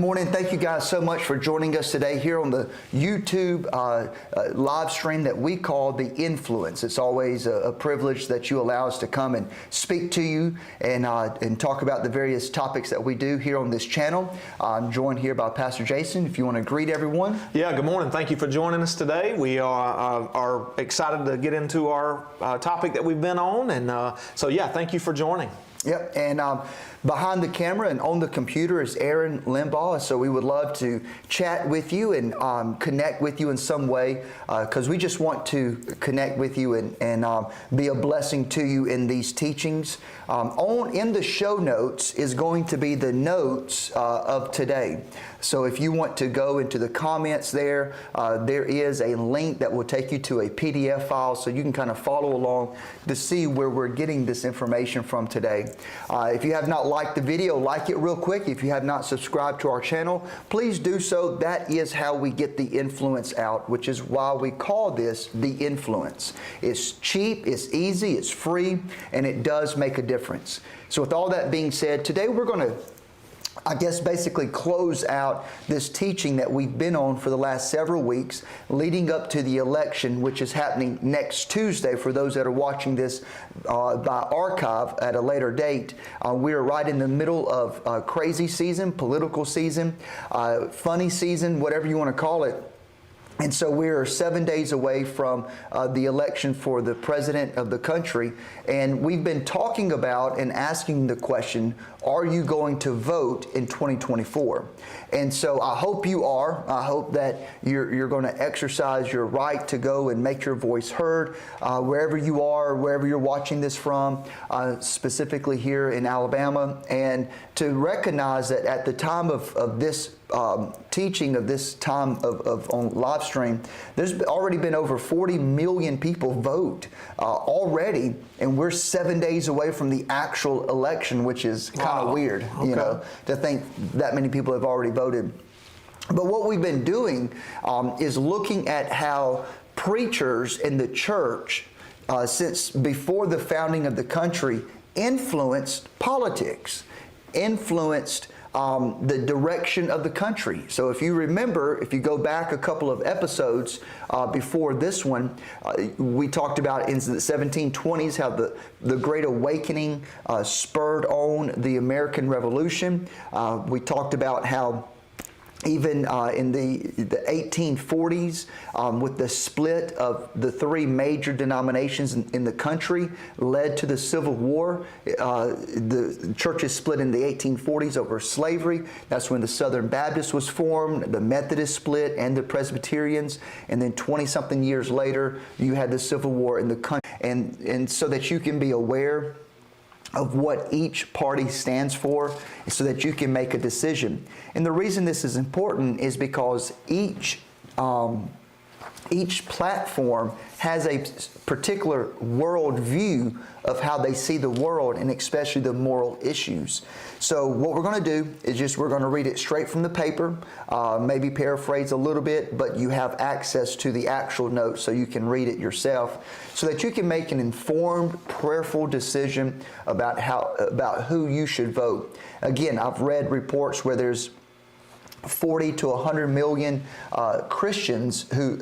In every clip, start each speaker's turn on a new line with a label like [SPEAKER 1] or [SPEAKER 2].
[SPEAKER 1] morning. Thank you guys so much for joining us today here on the YouTube live stream that we call The Influence. It's always a privilege that you allow us to come and speak to you and talk about the various topics that we do here on this channel. I'm joined here by Pastor Jason. If you want to greet everyone.
[SPEAKER 2] Yeah, good morning. Thank you for joining us today. We are excited to get into our topic that we've been on. And so, yeah, thank you for joining.
[SPEAKER 1] Yep, and behind the camera and on the computer is Aaron Limbaugh. So we would love to chat with you and connect with you in some way, because we just want to connect with you and be a blessing to you in these teachings. In the show notes is going to be the notes of today. So if you want to go into the comments there, there is a link that will take you to a PDF file so you can kind of follow along to see where we're getting this information from today. If you have not liked the video, like it real quick. If you have not subscribed to our channel, please do so. That is how we get the influence out, which is why we call this The Influence. It's cheap, it's easy, it's free, and it does make a difference. So with all that being said, today we're going to basically close out this teaching that we've been on for the last several weeks leading up to the election, which is happening next Tuesday for those that are watching this by archive at a later date. We are right in the middle of crazy season, political season, funny season, whatever you want to call it. And so we are 7 days away from the election for the president of the country. And we've been talking about and asking the question, are you going to vote in 2024? And so I hope you are. I hope that you're going to exercise your right to go and make your voice heard wherever you are, wherever you're watching this from, specifically here in Alabama. And to recognize that at the time of this teaching of this time on live stream, there's already been over 40 million people vote already, and we're 7 days away from the actual election, which is kind of weird, you know, to think that many people have already voted. But what we've been doing is looking at how preachers in the church since before the founding of the country influenced politics, influenced the direction of the country. So if you remember, if you go back a couple of episodes before this one, we talked about in the 1720s how the Great Awakening spurred on the American Revolution. We talked about how even in the 1840s, with the split of the three major denominations in the country, led to the Civil War. The churches split in the 1840s over slavery. That's when the Southern Baptist was formed, the Methodist split, and the Presbyterians. And then 20-something years later, you had the Civil War in the country. And so that you can be aware of what each party stands for so that you can make a decision. And the reason this is important is because each platform has a particular world view of how they see the world, and especially the moral issues. So what we're going to do is we're going to read it straight from the paper, maybe paraphrase a little bit, but you have access to the actual notes so you can read it yourself, so that you can make an informed, prayerful decision about who you should vote. Again, I've read reports where there's 40 to 100 million Christians who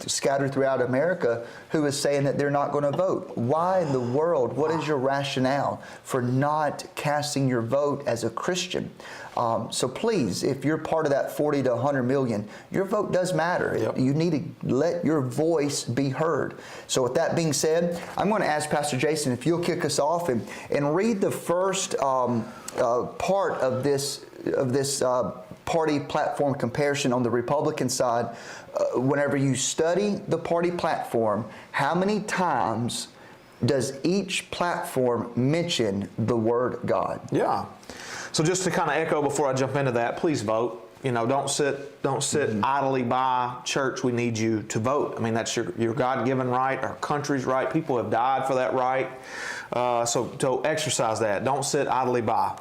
[SPEAKER 1] scattered throughout America who is saying that they're not going to vote. Why in the world? What is your rationale for not casting your vote as a Christian? So please, if you're part of that 40 to 100 million, your vote does matter. Yep. You need to let your voice be heard. So with that being said, I'm going to ask Pastor Jason if you'll kick us off and read the first part of this party platform comparison on the Republican side. Whenever you study the party platform, how many times does each platform mention the word God?
[SPEAKER 2] Yeah. So just to kind of echo before I jump into that, please vote. You know, don't sit idly by. Church, we need you to vote. I mean, that's your God-given right, our country's right. People have died for that right. So exercise that. Don't sit idly by.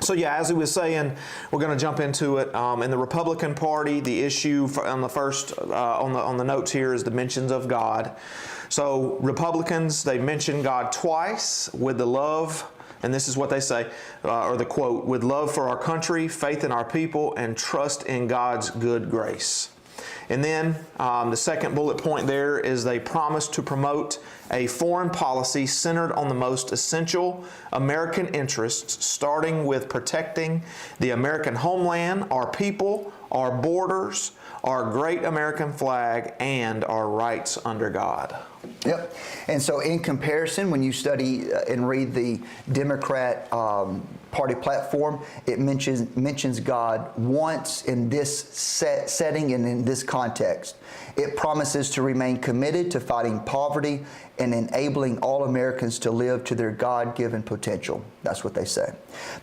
[SPEAKER 2] So yeah, as he was saying, we're going to jump into it. In the Republican Party, the issue on the first on the notes here is the mentions of God. So Republicans, they mention God twice with the love and this is what they say, or the quote, "With love for our country, faith in our people, and trust in God's good grace." And then the second bullet point there is they promise to promote a foreign policy centered on the most essential American interests, starting with protecting the American homeland, our people, our borders, our great American flag, and our rights under God.
[SPEAKER 1] Yep. And so in comparison, when you study and read the Democrat Party platform, it mentions God once in this setting and in this context. It promises to remain committed to fighting poverty and enabling all Americans to live to their God-given potential. That's what they say.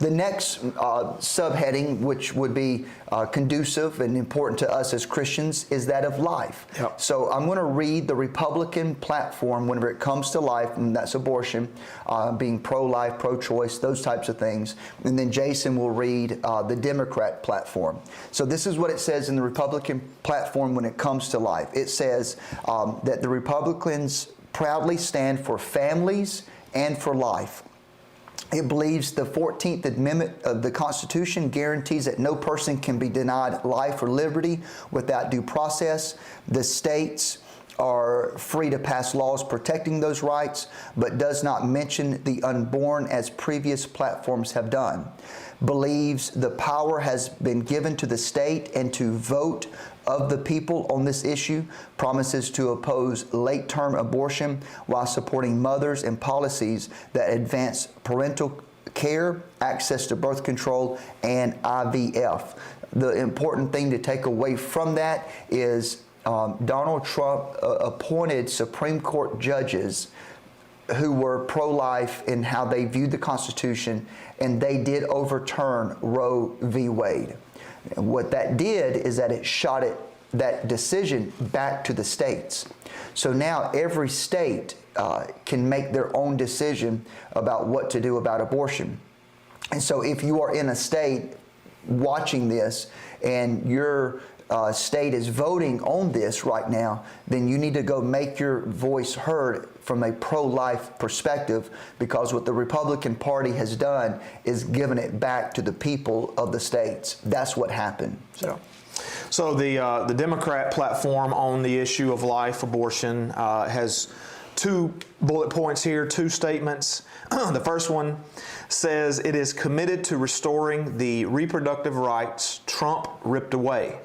[SPEAKER 1] The next subheading, which would be conducive and important to us as Christians, is that of life.
[SPEAKER 2] Yep.
[SPEAKER 1] So I'm going to read the Republican platform whenever it comes to life, and that's abortion, being pro-life, pro-choice, those types of things. And then Jason will read the Democrat platform. So this is what it says in the Republican platform when it comes to life. It says that the Republicans proudly stand for families and for life. It believes the 14th Amendment of the Constitution guarantees that no person can be denied life or liberty without due process. The states are free to pass laws protecting those rights, but does not mention the unborn as previous platforms have done. Believes the power has been given to the state and to vote of the people on this issue, promises to oppose late-term abortion while supporting mothers and policies that advance parental care, access to birth control, and IVF. The important thing to take away from that is Donald Trump appointed Supreme Court judges who were pro-life in how they viewed the Constitution, and they did overturn Roe v. Wade. And what that did is that it shot that decision back to the states. So now every state can make their own decision about what to do about abortion. And so if you are in a state watching this and your state is voting on this right now, then you need to go make your voice heard from a pro-life perspective, because what the Republican Party has done is given it back to the people of the states. That's what happened.
[SPEAKER 2] So the Democrat platform on the issue of life, abortion, has two bullet points here, two statements. The first one says it is committed to restoring the reproductive rights Trump ripped away.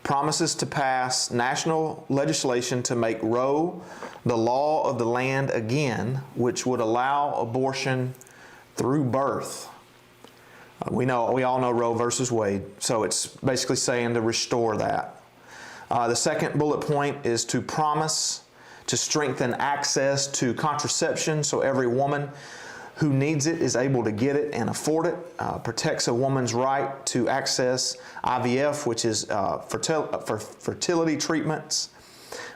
[SPEAKER 2] Promises to pass national legislation to make Roe the law of the land again, which would allow abortion through birth. We all know Roe versus Wade, so it's basically saying to restore that. The second bullet point is to promise to strengthen access to contraception so every woman who needs it is able to get it and afford it. Protects a woman's right to access IVF, which is for fertility treatments.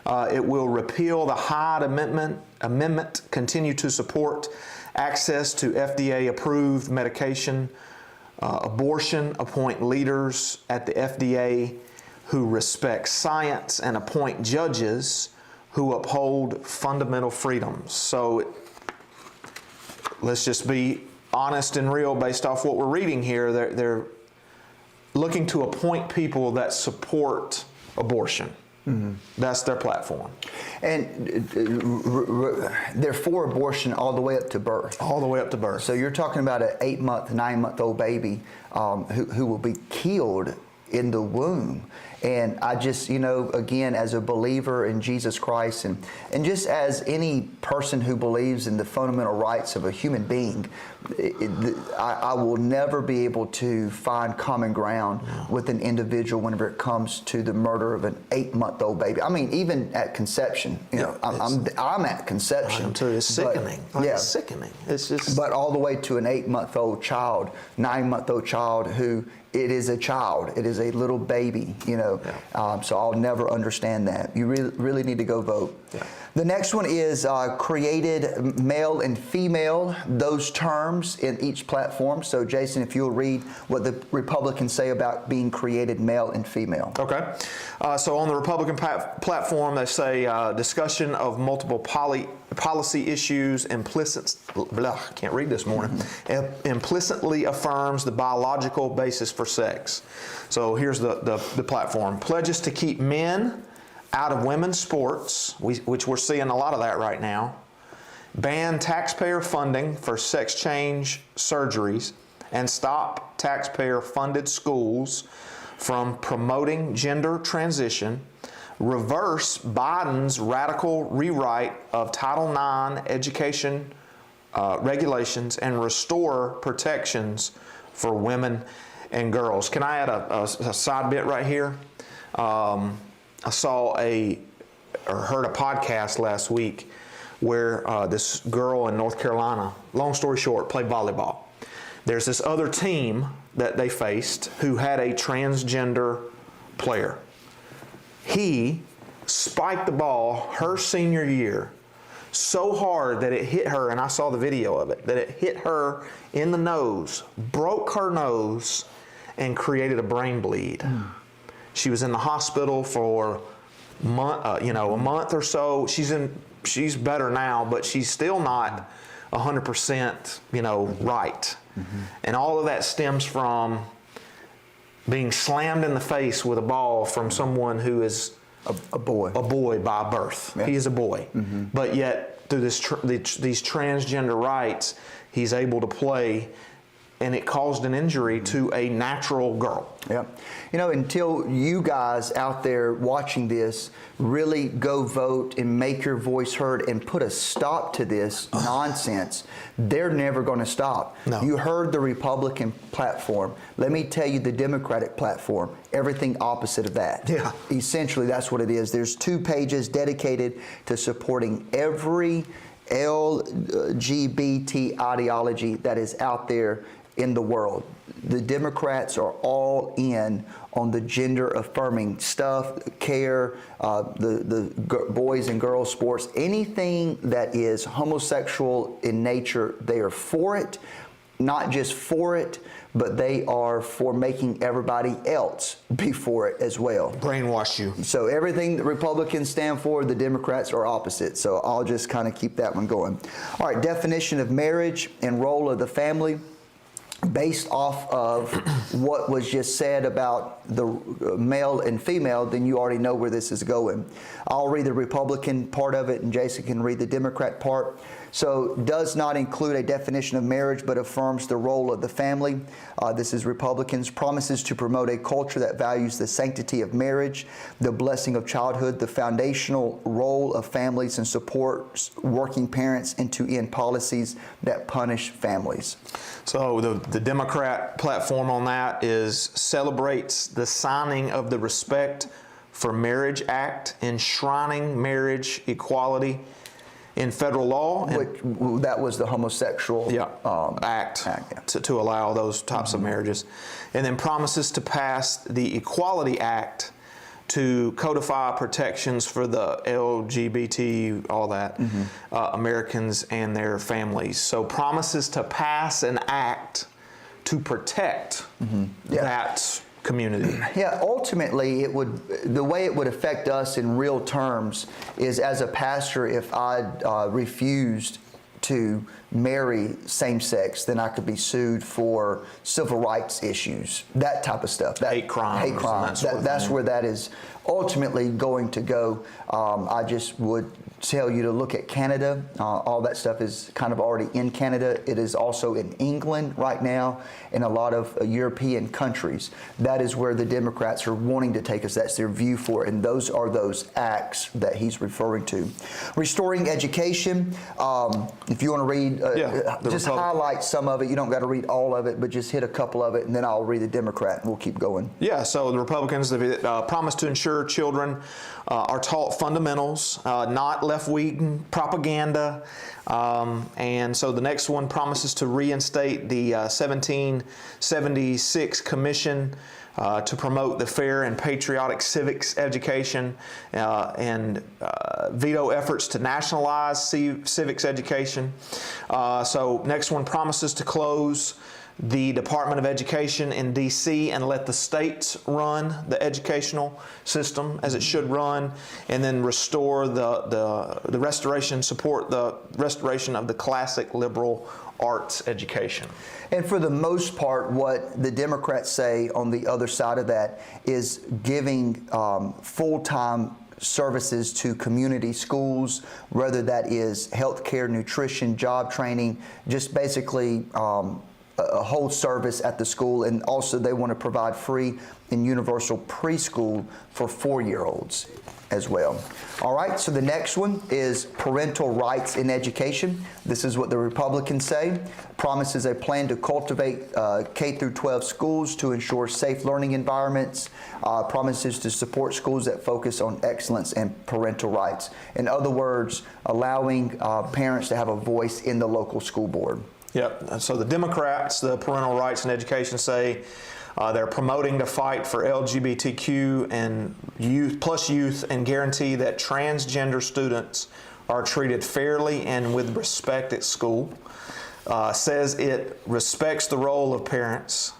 [SPEAKER 2] It will repeal the Hyde Amendment, continue to support access to FDA-approved medication, abortion, appoint leaders at the FDA who respect science, and appoint judges who uphold fundamental freedoms. So let's just be honest and real based off what we're reading here. They're looking to appoint people that support abortion. Mm-hmm. That's their platform.
[SPEAKER 1] And they're for abortion all the way up to birth.
[SPEAKER 2] All the way up to birth. So
[SPEAKER 1] you're talking about an 8-month, 9-month-old baby who will be killed in the womb. And I just, again, as a believer in Jesus Christ and just as any person who believes in the fundamental rights of a human being, I will never be able to find common ground with an individual whenever it comes to the murder of an 8-month-old baby. I mean, even at conception, I'm at conception.
[SPEAKER 2] It's sickening. It's sickening. It's just.
[SPEAKER 1] But all the way to an 8-month-old child, 9-month-old child who. It is a child. It is a little baby, so I'll never understand that. You really need to go vote. Yeah. The next one is created male and female, those terms in each platform. So Jason, if you'll read what the Republicans say about being created male and female.
[SPEAKER 2] Okay. So on the Republican platform, they say discussion of multiple policy issues, can't read this morning, implicitly affirms the biological basis for sex. So here's the platform. Pledges to keep men out of women's sports, which we're seeing a lot of that right now. Ban taxpayer funding for sex change surgeries and stop taxpayer-funded schools from promoting gender transition. Reverse Biden's radical rewrite of Title IX education regulations and restore protections for women and girls. Can I add a side bit right here? I saw heard a podcast last week where this girl in North Carolina, long story short, played volleyball. There's this other team that they faced who had a transgender player. He spiked the ball her senior year so hard that it hit her, and I saw the video of it, that it hit her in the nose, broke her nose, and created a brain bleed. She was in the hospital for a month or so. She's better now, but she's still not 100%, right. And all of that stems from being slammed in the face with a ball from someone who is a boy by birth. Yeah. He is a boy. But yet, through these transgender rights, he's able to play, and it caused an injury to a natural girl. Yeah. Until you guys out there watching this really go vote and make your voice heard and put a stop to this nonsense, they're never going to stop. No. You heard the Republican platform. Let me tell you the Democratic platform. Everything opposite of that. Yeah. Essentially, that's what it is. There's 2 pages dedicated to supporting every LGBT ideology that is out there in the world. The Democrats are all in on the gender-affirming stuff, care, the boys and girls sports, anything that is homosexual in nature, they are for it. Not just for it, but they are for making everybody else be for it as well. Brainwash you.
[SPEAKER 1] So everything that Republicans stand for, the Democrats are opposite. So I'll just kind of keep that one going. All right, definition of marriage and role of the family. Based off of what was just said about the male and female, then you already know where this is going. I'll read the Republican part of it, and Jason can read the Democrat part. So, does not include a definition of marriage, but affirms the role of the family. This is Republicans. Promises to promote a culture that values the sanctity of marriage, the blessing of childhood, the foundational role of families, and supports working parents, and to end policies that punish families.
[SPEAKER 2] So the Democrat platform on that celebrates the signing of the Respect for Marriage Act, enshrining marriage equality in federal law.
[SPEAKER 1] That was the homosexual
[SPEAKER 2] act to allow those types of marriages. And then promises to pass the Equality Act to codify protections for the LGBT, all that, Americans and their families. So promises to pass an act to protect that community.
[SPEAKER 1] Yeah, ultimately, the way it would affect us in real terms is, as a pastor, if I refused to marry same-sex, then I could be sued for civil rights issues, that type of stuff.
[SPEAKER 2] Hate crimes.
[SPEAKER 1] Hate crimes. That's where that is ultimately going to go. I just would tell you to look at Canada. All that stuff is kind of already in Canada. It is also in England right now, and a lot of European countries. That is where the Democrats are wanting to take us. That's their view for it, and those are those acts that he's referring to. Restoring education. If you want to read, just highlight some of it. You don't got to read all of it, but just hit a couple of it, and then I'll read the Democrat, and we'll keep going.
[SPEAKER 2] Yeah, so the Republicans promise to ensure children are taught fundamentals, not left-wing propaganda. And so the next one promises to reinstate the 1776 Commission to promote the fair and patriotic civics education and veto efforts to nationalize civics education. So next one promises to close the Department of Education in D.C. and let the states run the educational system as it should run, and then restore the restoration, support the restoration of the classic liberal arts education.
[SPEAKER 1] And for the most part, what the Democrats say on the other side of that is giving full-time services to community schools, whether that is healthcare, nutrition, job training, just basically a whole service at the school. And also they want to provide free and universal preschool for 4-year-olds as well. All right, so the next one is parental rights in education. This is what the Republicans say. Promises a plan to cultivate K through 12 schools to ensure safe learning environments. Promises to support schools that focus on excellence and parental rights. In other words, allowing parents to have a voice in the local school board.
[SPEAKER 2] Yep. So the Democrats, the parental rights in education, say they're promoting the fight for LGBTQ and youth, and guarantee that transgender students are treated fairly and with respect at school. Says it respects the role of parents,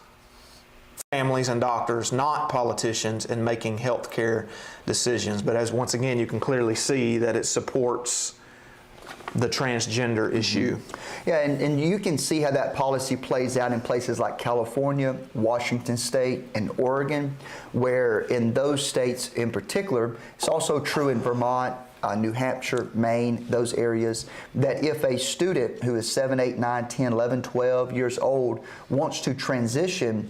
[SPEAKER 2] families, and doctors, not politicians, in making health care decisions. But as once again, you can clearly see that it supports the transgender issue.
[SPEAKER 1] Yeah, and you can see how that policy plays out in places like California, Washington State, and Oregon, where in those states in particular, it's also true in Vermont, New Hampshire, Maine, those areas, that if a student who is 7, 8, 9, 10, 11, 12 years old wants to transition,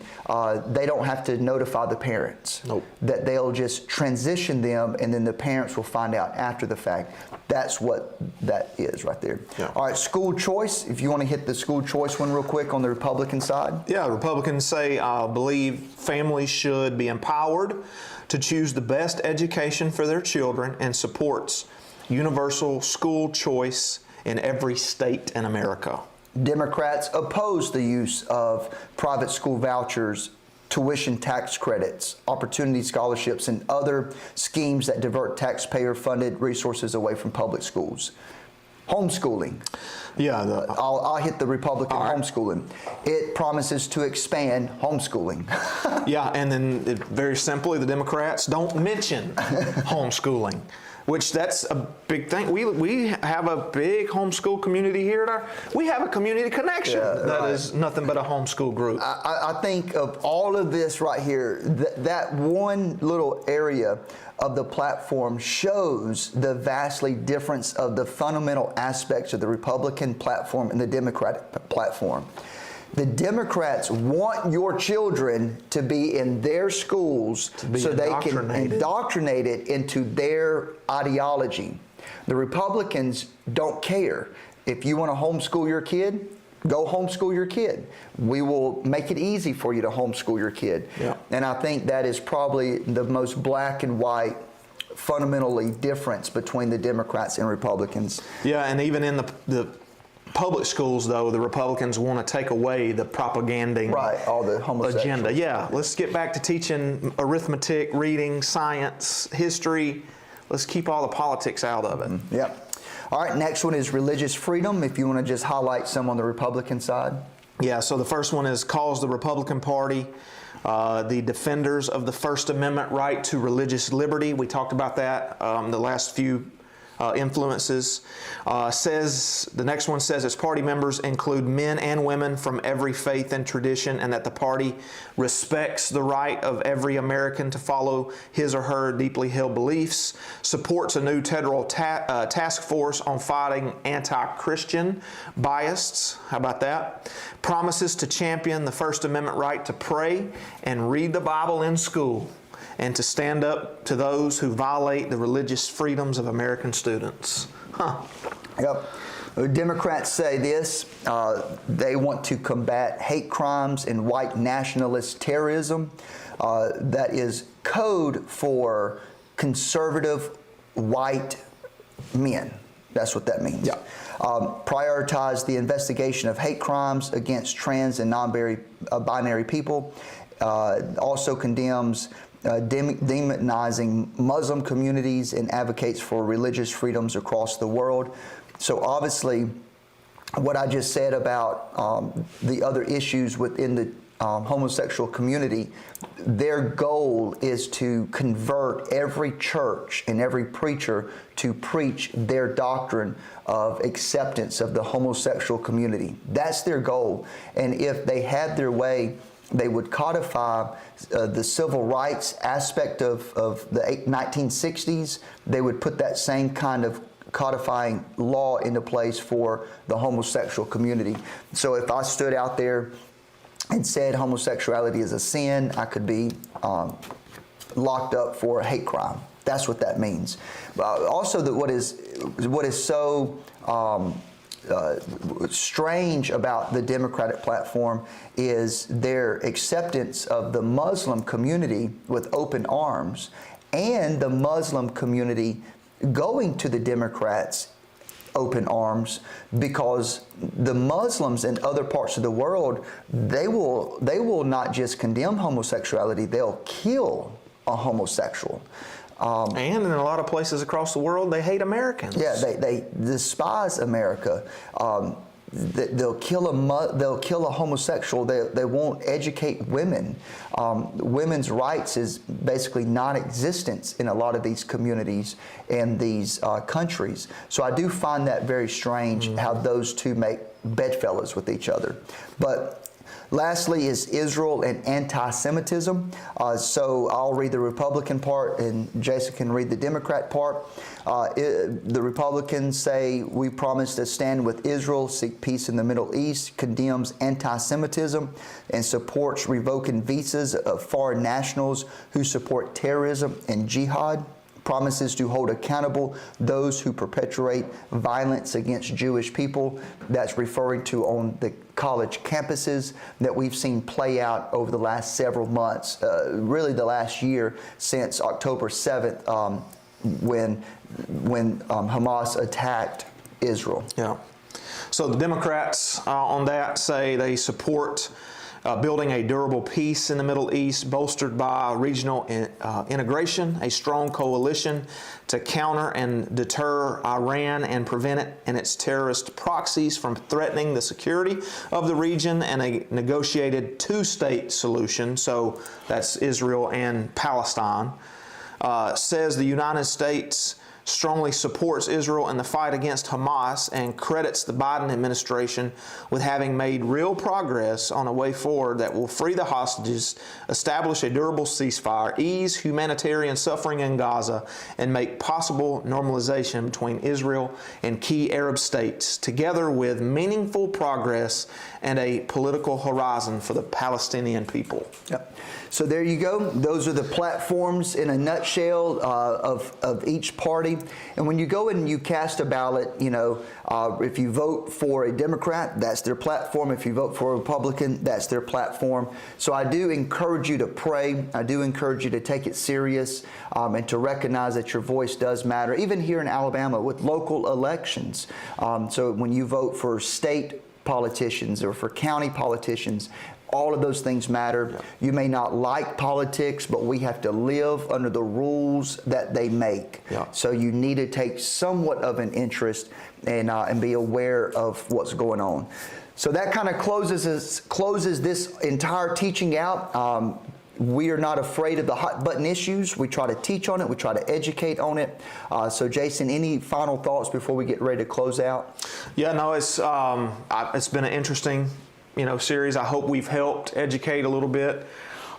[SPEAKER 1] they don't have to notify the parents.
[SPEAKER 2] Nope.
[SPEAKER 1] That they'll just transition them, and then the parents will find out after the fact. That's what that is right there.
[SPEAKER 2] Yeah.
[SPEAKER 1] All right, school choice. If you want to hit the school choice one real quick on the Republican side.
[SPEAKER 2] Yeah, Republicans say, believe families should be empowered to choose the best education for their children, and supports universal school choice in every state in America.
[SPEAKER 1] Democrats oppose the use of private school vouchers, tuition tax credits, opportunity scholarships, and other schemes that divert taxpayer-funded resources away from public schools. Homeschooling.
[SPEAKER 2] Yeah,
[SPEAKER 1] I'll hit the Republican homeschooling. It promises to expand homeschooling.
[SPEAKER 2] yeah, and then very simply, the Democrats don't mention homeschooling, which that's a big thing. We have a big homeschool community here. We have a community connection that is nothing but a homeschool group.
[SPEAKER 1] I think of all of this right here, that one little area of the platform shows the vastly difference of the fundamental aspects of the Republican platform and the Democratic platform. The Democrats want your children to be in their schools so they can indoctrinate it into their ideology. The Republicans don't care. If you want to homeschool your kid, go homeschool your kid. We will make it easy for you to homeschool your kid.
[SPEAKER 2] Yeah.
[SPEAKER 1] And I think that is probably the most black and white fundamentally difference between the Democrats and Republicans.
[SPEAKER 2] Yeah, and even in the public schools, though, the Republicans want to take away the propaganding
[SPEAKER 1] all the homosexual
[SPEAKER 2] agenda. Yeah, let's get back to teaching arithmetic, reading, science, history. Let's keep all the politics out of it.
[SPEAKER 1] Yep. All right, next one is religious freedom, if you want to just highlight some on the Republican side.
[SPEAKER 2] Yeah, so the first one is calls the Republican Party the defenders of the First Amendment right to religious liberty. We talked about that the last few influences. The next one says its party members include men and women from every faith and tradition, and that the party respects the right of every American to follow his or her deeply held beliefs, supports a new federal task force on fighting anti-Christian bias. How about that? Promises to champion the First Amendment right to pray and read the Bible in school, and to stand up to those who violate the religious freedoms of American students.
[SPEAKER 1] Yep. The Democrats say this. They want to combat hate crimes and white nationalist terrorism. That is code for conservative white men. That's what that means.
[SPEAKER 2] Yeah.
[SPEAKER 1] Prioritize the investigation of hate crimes against trans and non-binary people. Also condemns demonizing Muslim communities and advocates for religious freedoms across the world. So obviously, what I just said about the other issues within the homosexual community, their goal is to convert every church and every preacher to preach their doctrine of acceptance of the homosexual community. That's their goal. And if they had their way, they would codify the civil rights aspect of the 1960s. They would put that same kind of codifying law into place for the homosexual community. So if I stood out there and said homosexuality is a sin, I could be locked up for a hate crime. That's what that means. Also, that what is so strange about the Democratic platform is their acceptance of the Muslim community with open arms, and the Muslim community going to the Democrats open arms, because the Muslims in other parts of the world, they will not just condemn homosexuality, they'll kill a homosexual.
[SPEAKER 2] And in a lot of places across the world, they hate Americans.
[SPEAKER 1] Yeah, they despise America. They'll kill a homosexual. They won't educate women. Women's rights is basically non-existent in a lot of these communities and these countries. So I do find that very strange, how those two make bedfellows with each other. But lastly is Israel and anti-Semitism. So I'll read the Republican part and Jason can read the Democrat part. The Republicans say, we promise to stand with Israel, seek peace in the Middle East, condemns anti-Semitism, and supports revoking visas of foreign nationals who support terrorism and jihad. Promises to hold accountable those who perpetuate violence against Jewish people. That's referring to on the college campuses that we've seen play out over the last several months, really the last year since October 7th, when Hamas attacked Israel.
[SPEAKER 2] Yeah. So the Democrats on that say they support building a durable peace in the Middle East, bolstered by regional integration, a strong coalition to counter and deter Iran and prevent it and its terrorist proxies from threatening the security of the region, and a negotiated two-state solution, so that's Israel and Palestine. Says the United States strongly supports Israel in the fight against Hamas and credits the Biden administration with having made real progress on a way forward that will free the hostages, establish a durable ceasefire, ease humanitarian suffering in Gaza, and make possible normalization between Israel and key Arab states, together with meaningful progress and a political horizon for the Palestinian people.
[SPEAKER 1] Yep. So there you go. Those are the platforms in a nutshell of each party. And when you go and you cast a ballot, if you vote for a Democrat, that's their platform. If you vote for a Republican, that's their platform. So I do encourage you to pray. I do encourage you to take it serious and to recognize that your voice does matter, even here in Alabama with local elections. So when you vote for state politicians or for county politicians, all of those things matter. Yeah. You may not like politics, but we have to live under the rules that they make. Yeah. So you need to take somewhat of an interest and be aware of what's going on. So that kind of closes this entire teaching out. We are not afraid of the hot button issues. We try to teach on it. We try to educate on it. So Jason, any final thoughts before we get ready to close out?
[SPEAKER 2] Yeah, no, it's been an interesting series. I hope we've helped educate a little bit,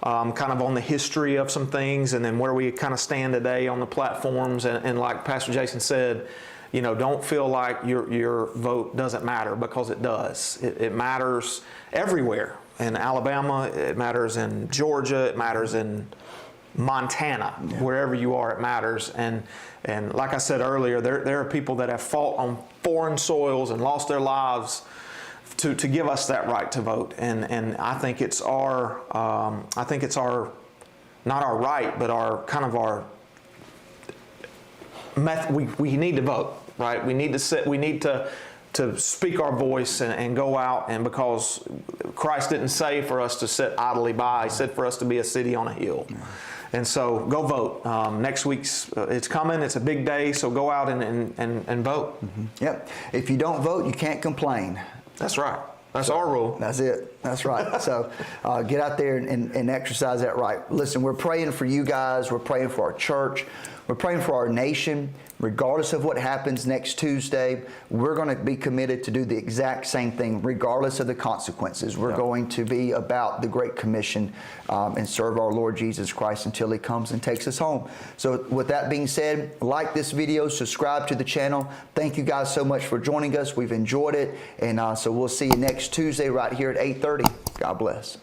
[SPEAKER 2] kind of on the history of some things, and then where we kind of stand today on the platforms. And like Pastor Jason said, don't feel like your vote doesn't matter, because it does. It matters everywhere. In Alabama, it matters in Georgia, it matters in Montana, wherever you are, it matters. And like I said earlier, there are people that have fought on foreign soils and lost their lives to give us that right to vote, and I think it's our not our right, but our method. We need to vote, right? We need to speak our voice and go out, and because Christ didn't say for us to sit idly by, He said for us to be a city on a hill. And so go vote. Next week's, it's coming. It's a big day, so go out and vote.
[SPEAKER 1] Yep. If you don't vote, you can't complain.
[SPEAKER 2] That's right. That's our rule.
[SPEAKER 1] That's it. That's right. So get out there and exercise that right. Listen, we're praying for you guys. We're praying for our church. We're praying for our nation. Regardless of what happens next Tuesday, we're going to be committed to do the exact same thing, regardless of the consequences. We're going to be about the Great Commission and serve our Lord Jesus Christ until He comes and takes us home. So with that being said, like this video, subscribe to the channel. Thank you guys so much for joining us. We've enjoyed it. And so we'll see you next Tuesday right here at 8:30. God bless.